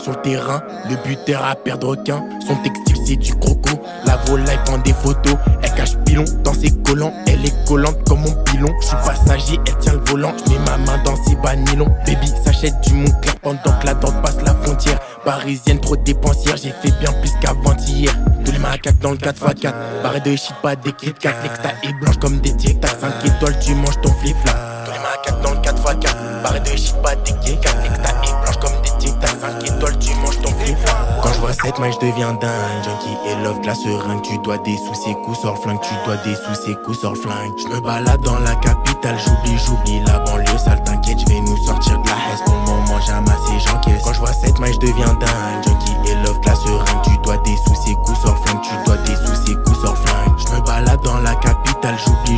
sur le terrain, le buteur à perdre aucun. Son textile c'est du croco, la volaille prend des photos. Elle cache pilon dans ses collants, elle est collante comme mon pilon. Je suis passager, elle tient le volant, je mets ma main dans ses bas nylon. Baby s'achète du Montclair pendant que la drogue passe la frontière. Parisienne trop dépensière, j'ai fait bien plus qu'avant-hier. Tous les macaques dans le 4x4, barré de shit, pas des Kit Kat. L'exta est blanche comme des tic tac, 5 étoiles, tu manges ton flip-flap. Tous les macaques dans le 4x4, barré de shit, pas des Kit Kat. L'exta est blanche comme des tic tac, 5 étoiles, tu manges ton flip-flap. Quand je vois cette maille, je deviens dingue. Junkie et love, classe ring, tu dois des sous ses coups sur le flingue. Tu dois des sous ses coups sur le flingue. Je me balade dans la capitale, j'oublie la banlieue sale, t'inquiète, je vais nous sortir de la haisse. Pour le moment, j'amasse et j'encaisse. Quand je vois cette maille, je deviens dingue. Junkie et love, classe ring, tu dois des sous ses coups sur le flingue. Tu dois des sous ses coups sur le flingue. Je me balade dans la capitale,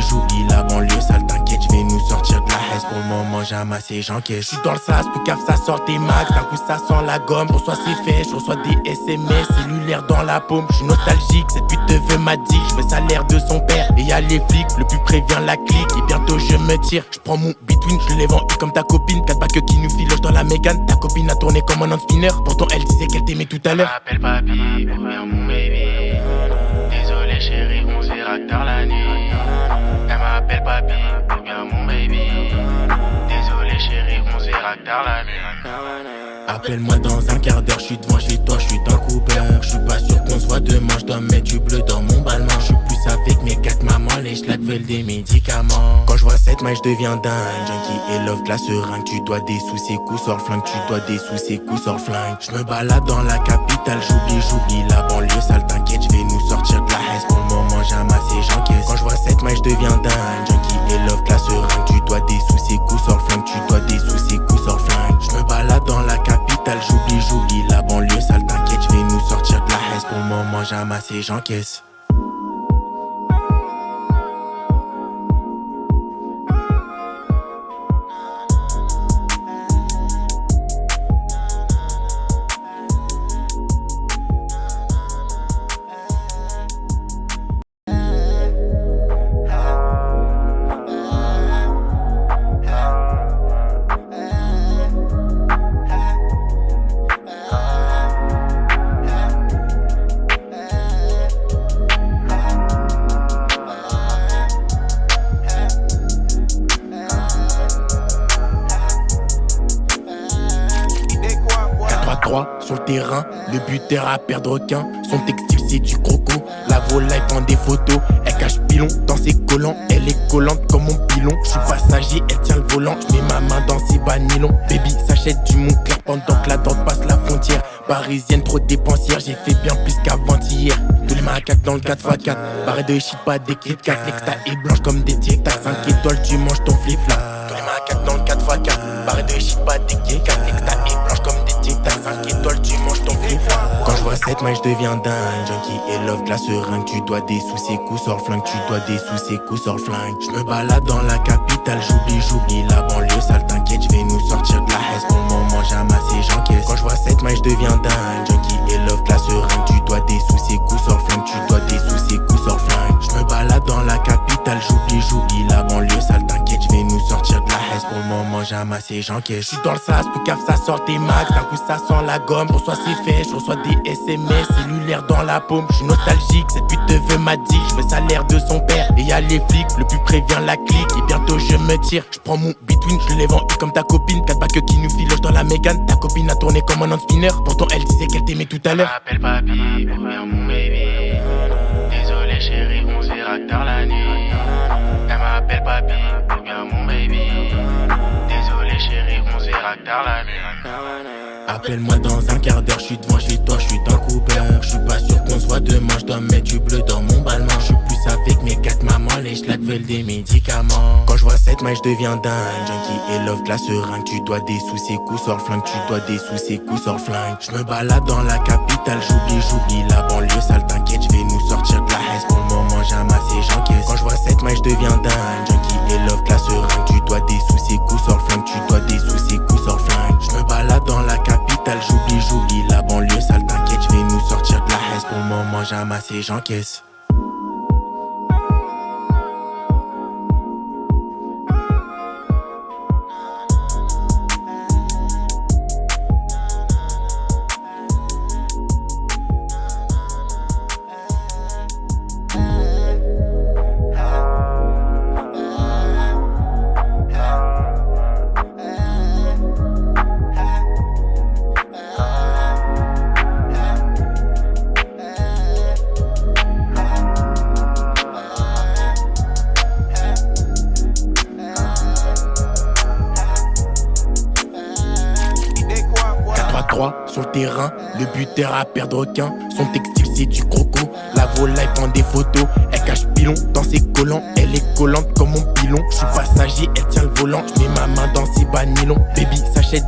j'oublie la banlieue sale, t'inquiète, je vais nous sortir de la haisse. Pour le moment, j'amasse et j'encaisse. Je suis dans le sas, pour caf, ça sort tes max. D'un coup, ça sent la gomme. Pour soi, c'est fait, je reçois des SMS cellulaires dans la paume. Je suis nostalgique, cette pute de veut m'a dit. Je fais ça l'air de son père. Et y'a les flics, le plus prévient la clique. Et bientôt, je me tire. Je prends mon between, je les vends comme ta copine. 4 bacs qui nous filoche dans la Mégane. Ta copine a tourné comme un hand-spinner. Pourtant, elle disait qu'elle t'aimait tout à l'heure. M'appelle papi, ou bien mon baby. Désolé chérie, on se verra tard la nuit. Elle m'appelle papi, ou bien mon baby. Désolé chérie, on se verra tard la nuit. Appelle-moi dans un quart d'heure, je suis devant chez toi, je suis dans le Cooper. Je suis pas sûr qu'on se voit demain, je dois mettre du bleu dans mon ballon. Je suis plus avec mes 4 mamans, les schlacs veulent des médicaments. Quand je vois cette maille, je deviens dingue. Junkie et love, classe ring, tu dois des sous ses coups sur le flingue. Tu dois des sous ses coups sur le flingue. Je me balade dans la capitale, j'oublie la banlieue sale, t'inquiète, je vais nous sortir de la haisse. Pour le moment, j'amasse et j'encaisse. Quand je vois cette maille, je deviens dingue. Junkie et love, classe ring, tu dois des sous ses coups sur le flingue. Tu dois des sous ses coups sur le flingue. Je me balade dans la capitale, j'oublie la banlieue sale, t'inquiète, je vais nous sortir de la haisse. Pour le moment, j'amasse et j'encaisse. Sur le terrain, le buteur à perdre aucun. Son textile c'est du croco, la volaille prend des photos. Elle cache pilon dans ses collants, elle est collante comme mon pilon. Je suis passager, elle tient le volant, je mets ma main dans ses bas nylon. Baby s'achète du Montclair pendant que la drogue passe la frontière. Parisienne trop dépensière, j'ai fait bien plus qu'avant-hier. Tous les macaques dans le 4x4, barré de shit, pas des Kit Kat. L'exta est blanche comme des tic tac, 5 étoiles, tu manges ton flip-flap. Tous les macaques dans le 4x4, barré de shit, pas des Kit Kat. L'exta est blanche comme des tic tac, 5 étoiles, tu manges ton flip-flap. Quand je vois cette maille, je deviens dingue. Junkie et love, classe ring, tu dois des sous ses coups sur le flingue. Tu dois des sous ses coups sur le flingue. Je me balade dans la capitale, j'oublie la banlieue sale, t'inquiète, je vais nous sortir de la haisse. Pour le moment, j'amasse et j'encaisse. Quand je vois cette maille, je deviens dingue. Junkie et love, classe ring, tu dois des sous ses coups sur le flingue. Tu dois des sous ses coups sur le flingue. Je me balade dans la capitale, j'oublie la banlieue sale, t'inquiète, je vais nous sortir de la haisse. Pour le moment, j'amasse et j'encaisse. Je suis dans le sas, pour caf, ça sort tes max. D'un coup, ça sent la gomme. Pour soi, c'est fait, je reçois des SMS cellulaires dans la paume. Je suis nostalgique, cette pute de veut m'a dit. Je fais ça l'air de son père. Et y'a les flics, le plus prévient la clique. Et bientôt, je me tire. Je prends mon between, je les vends comme ta copine. 4 bacs qui nous filoche dans la Mégane. Ta copine a tourné comme un hand-spinner. Pourtant, elle disait qu'elle t'aimait tout à l'heure. M'appelle papi, ou bien mon baby. Désolé chérie, on se verra tard la nuit. Elle m'appelle papi, ou bien mon baby. Désolé chérie, on se verra tard la nuit. Appelle-moi dans un quart d'heure, je suis devant chez toi, je suis dans le Cooper. Je suis pas sûr qu'on se voit demain, je dois mettre du bleu dans mon ballon. Je suis plus avec mes 4 mamans, les schlacs veulent des médicaments. Quand je vois cette maille, je deviens dingue. Junkie et love, classe ring, tu dois des sous ses coups sur le flingue. Tu dois des sous ses coups sur le flingue. Je me balade dans la capitale, j'oublie la banlieue sale, t'inquiète, je vais nous sortir de la haisse. Pour le moment, j'amasse et j'encaisse. Quand je vois cette maille, je deviens dingue. Junkie et love, classe ring, tu dois des sous ses coups sur le flingue. Tu dois des sous ses coups sur le flingue. Je me balade dans la capitale, j'oublie la banlieue sale, t'inquiète, je vais nous sortir de la haisse. Pour le moment, j'amasse et j'encaisse. sur le terrain, le buteur à perdre aucun. Son textile c'est du croco, la volaille prend des photos. Elle cache pilon dans ses collants, elle est collante comme mon pilon. Je suis passager, elle tient le volant, je mets ma main dans ses banylons. Baby s'achète